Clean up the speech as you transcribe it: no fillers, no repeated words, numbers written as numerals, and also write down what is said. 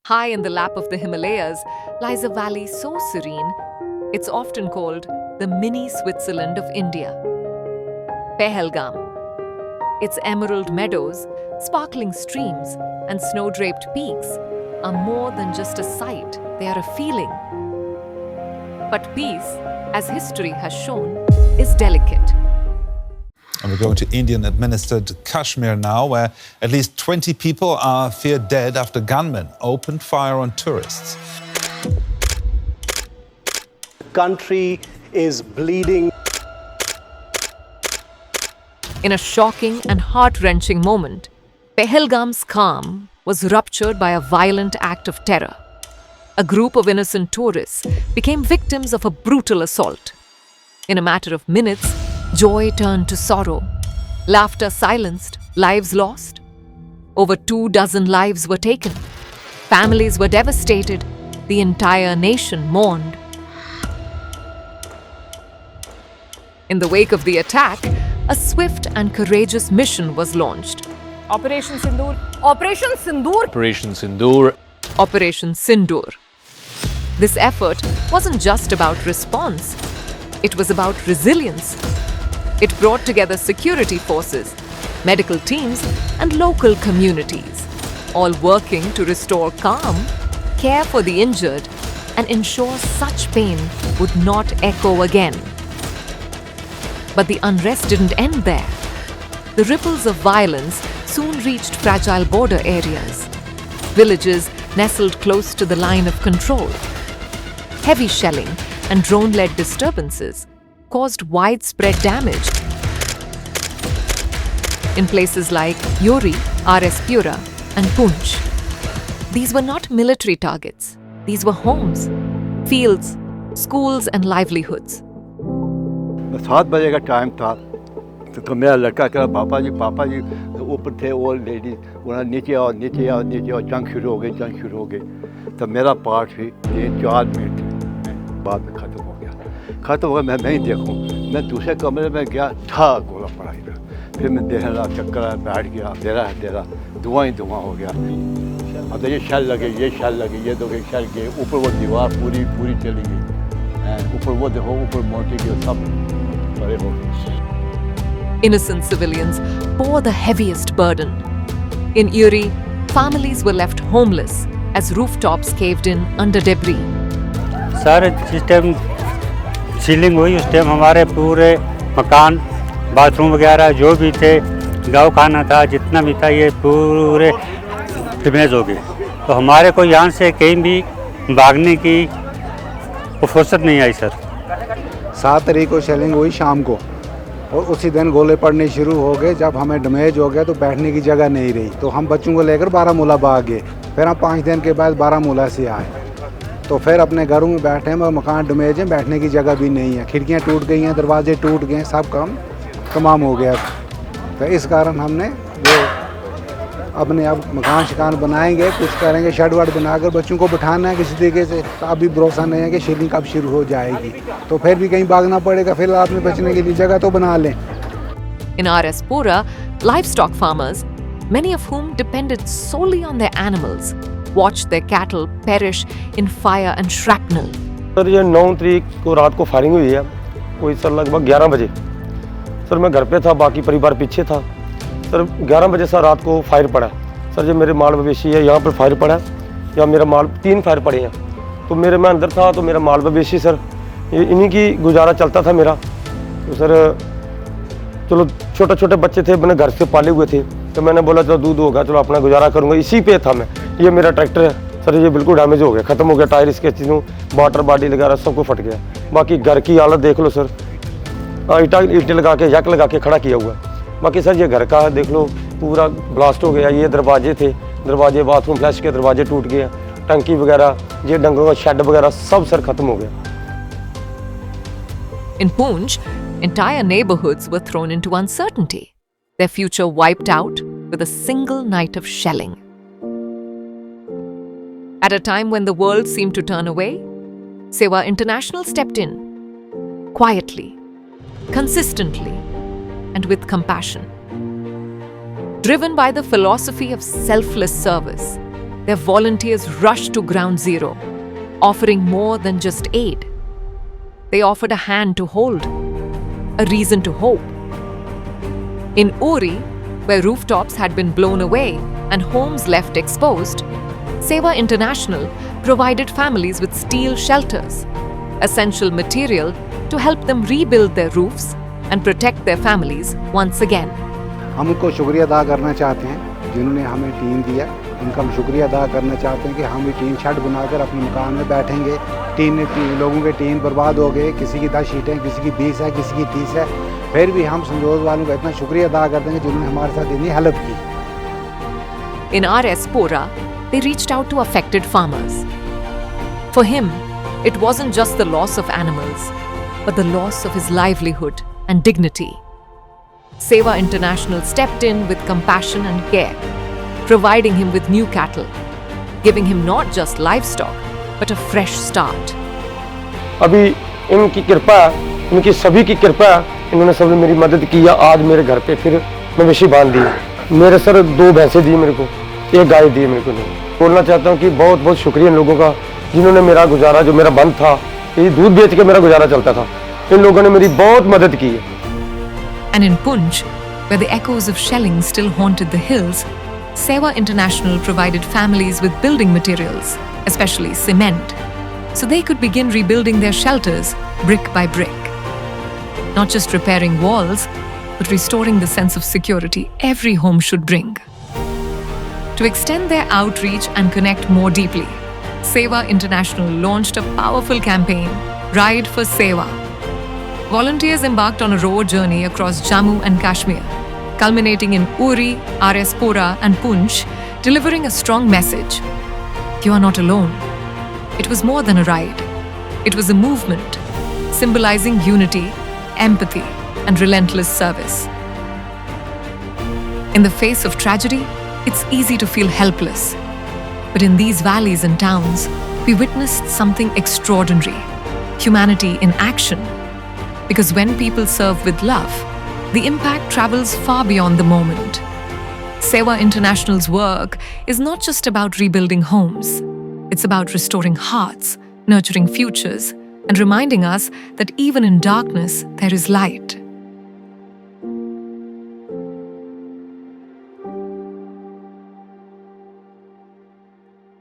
High in the lap of the Himalayas lies a valley so serene, it's often called the mini Switzerland of India. Pahalgam. Its emerald meadows, sparkling streams, and snow-draped peaks are more than just a sight, they are a feeling. But peace, as history has shown, is delicate. And we're going to Indian-administered Kashmir now, where at least 20 people are feared dead after gunmen opened fire on tourists. The country is bleeding. In a shocking and heart-wrenching moment, Pahalgam's calm was ruptured by a violent act of terror. A group of innocent tourists became victims of a brutal assault. In a matter of minutes, joy turned to sorrow, laughter silenced, lives lost. Over 24 lives were taken. Families were devastated. The entire nation mourned. In the wake of the attack, a swift and courageous mission was launched. Operation Sindoor. Operation Sindoor. Operation Sindoor. Operation Sindoor. This effort wasn't just about response. It was about resilience. It brought together security forces, medical teams, and local communities, all working to restore calm, care for the injured, and ensure such pain would not echo again. But the unrest didn't end there. The ripples of violence soon reached fragile border areas, villages nestled close to the line of control. Heavy shelling and drone-led disturbances caused widespread damage. In places like Uri, RS Pura, and Poonch, these were not military targets. These were homes, fields, schools, and livelihoods. 7 बजे का time था तो मेरा लड़का कहा पापा जी ऊपर थे वो लेडीज उन्होंने नीचे आओ जंग शुरू हो गई तो मेरा पार्ट भी 3-4 मिनट बाद में ख़त्म हो गया मैं नहीं देखूं मैं दूसरे कमरे में गया था गोला पड़ा इधर फिर मैं देखने लगा चक्कर आया बैठ गया अंधेरा धुआं ही धुआं हो गया अब ये शैल लगे ये दो शैल गए ऊपर वो दीवार पूरी चली गई ऊपर वो देखो ऊपर मोटी गई सब बड़े हो गए. Innocent civilians bore the heaviest burden. In Uri, families were left homeless as rooftops caved in under debris. Sir जिस टाइम सीलिंग हुई उस टाइम हमारे पूरे मकान बाथरूम वगैरह जो भी थे गाँव खाना था जितना भी था ये पूरे डैमेज हो गए तो हमारे को यहाँ से कहीं भी भागने की फुर्सत नहीं आई सर. 7 तारीख को शेलिंग हुई शाम को और उसी दिन गोले पड़ने शुरू हो गए. जब हमें डैमेज हो गया तो बैठने की जगह नहीं रही तो हम बच्चों को लेकर बारामूला भाग गए. फिर हम 5 दिन के बाद बारामूला से आए तो फिर अपने घरों में बैठे हैं. मकान डैमेज है, बैठने की जगह भी नहीं है, खिड़कियां टूट गई हैं, दरवाजे टूट गए, सब काम तमाम हो गया. तो इस कारण हमने वो अपने अब मकान शिकान बनाएंगे, कुछ करेंगे, शेड वेड बनाकर बच्चों को बिठाना है किसी तरीके से. तो अभी भरोसा नहीं है कि शेलिंग कब शुरू हो जाएगी तो फिर भी कहीं भागना पड़ेगा. फिलहाल आपने बचने के लिए जगह तो बना लें. In RS Pura, livestock farmers, many of whom depended solely on their animals, watched their cattle perish in fire and shrapnel. Sir ये 9 तारीख को रात को फायरिंग हुई है कोई सर लगभग 11 बजे. सर मैं घर पे था, बाकी परिवार पीछे था. सर 11 बजे सर रात को फायर पड़ा. सर जो मेरे माल मवेशी है यहाँ पर फायर पड़ा, यहाँ मेरा माल 3 फायर पड़े हैं. तो मेरे मैं अंदर था तो मेरा माल मवेशी सर ये इन्हीं की गुजारा चलता था मेरा. तो सर चलो छोटे बच्चे थे, मैंने घर से पाले हुए थे तो मैंने बोला चलो दूध होगा, चलो अपना गुजारा करूँगा. इसी पे था मैं. ये मेरा ट्रैक्टर है सर, ये बिल्कुल डैमेज हो गया, ख़त्म हो गया. टायर इसके चीज़ों वाटर बॉडी वगैरह सबको फट गया. बाकी घर की हालत देख लो सर, ईंटें लगा के यक लगा के खड़ा किया हुआ. बाकी सर ये घर का देख लो पूरा ब्लास्ट हो गया. ये दरवाजे थे, दरवाजे बाथरूम फ्लैश के दरवाजे टूट गए, टंकी वगैरह, ये डंगरों का शेड वगैरह सब सर खत्म हो गया. In Poonch, entire neighborhoods were thrown into uncertainty, their future wiped out with a single night of shelling. At a time when the world seemed to turn away, Seva International stepped in, quietly, consistently, and with compassion. Driven by the philosophy of selfless service, their volunteers rushed to ground zero, offering more than just aid. They offered a hand to hold, a reason to hope. In Uri, where rooftops had been blown away and homes left exposed, Seva International provided families with steel shelters, essential material to help them rebuild their roofs and protect their families once again. हम उनको शुक्रिया अदा करना चाहते हैं जिन्होंने हमें tin दिया। उनका हम शुक्रिया अदा करना चाहते हैं कि हम भी टीन शेड बनाकर अपने मकान में बैठेंगे। लोगों के टीन बर्बाद हो गए, किसी की 10 शीटें, किसी की 20 है, किसी की 30 है। फिर भी हम संजोग वालों का इतना शुक्रिया अदा करते हैं जिन्होंने हमारे साथ इतनी हेल्प की। In RS Pora, they reached out to affected farmers. For him, it wasn't just the loss of animals, but the loss of his livelihood and dignity. Seva International stepped in with compassion and care, providing him with new cattle, giving him not just livestock, but a fresh start. अभी इनकी कृपा, इनकी सभी की कृपा, इन्होंने सबने मेरी मदद की। आज मेरे घर पे फिर मवेशी बांध दी। मेरे सर 2 भैंसें दी मेरे को, 1 गाय दी मेरे को। बोलना चाहता हूँ कि बहुत बहुत शुक्रिया इन लोगों का जिन्होंने मेरा गुजारा, जो मेरा बंद था, ये दूध बेच के मेरा गुजारा चलता था, इन लोगों ने मेरी बहुत मदद की है। And in Punch, where the echoes of shelling still haunted the hills, Seva International provided families with building materials, especially cement, so they could begin rebuilding their shelters brick by brick. Not just repairing walls, but restoring the sense of security every home should bring. To extend their outreach and connect more deeply, Seva International launched a powerful campaign, Ride for Seva. Volunteers embarked on a road journey across Jammu and Kashmir, culminating in Uri, RS Pora and Punch, delivering a strong message. You are not alone. It was more than a ride. It was a movement, symbolizing unity, empathy, and relentless service. In the face of tragedy, it's easy to feel helpless. But in these valleys and towns, we witnessed something extraordinary. Humanity in action. Because when people serve with love, the impact travels far beyond the moment. Seva International's work is not just about rebuilding homes. It's about restoring hearts, nurturing futures, and reminding us that even in darkness, there is light.